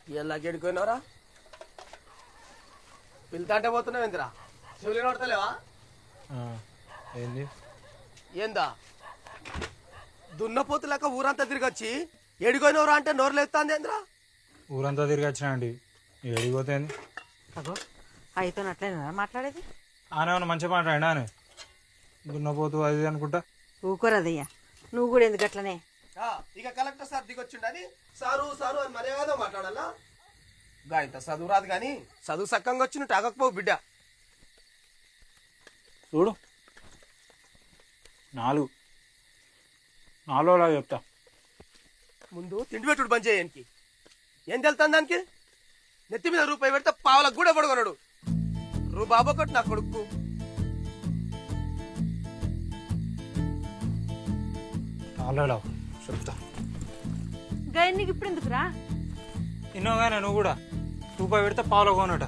ఇలా గెడుకున్నారా పిల్తాంటే పోతున్నావు ఏందిరా చెవులు నడతలేవా ఏంది ఏందా దున్నపోతు లెక్క ఊరంతా తిరిగొచ్చి ఎడిపోయినవరా అంటే నోరు లేస్తుంది ఏంద్రా ఊరంతా తిరిగి వచ్చినా అండి ఎడిగిపోతుంది అగో అయితే అట్లేనా మాట్లాడేది ఆనేమన్నా మంచిగా మాట్లాడినా అని దున్నపోతు అది అనుకుంటా ఊకోరదయ్యా నువ్వు కూడా ఎందుకు అట్లనే ఇక కలెక్టర్ సార్ దిగొచ్చిండని సారు సారు అని మరేదో మాట్లాడాలా గా ఇంత చదువు రాదు కానీ చదువు సక్కంగా వచ్చి నువ్వు తాగకపోవు బిడ్డ చూడు 4 చెప్తా ముందు తిండి పెట్టుడు బంద్ చేయడానికి ఏం తెలుతాను దానికి నెత్తి మీద రూపాయి పెడితే పావులకు కూడా పడుకున్నాడు బాబు ఒకటి నా కొడుకు చెప్తా గైన్నికి ఇప్పుడు ఎందుకురా ఇన్నోగానే నువ్వు కూడా రూపాయి పెడితే పావులో కొనట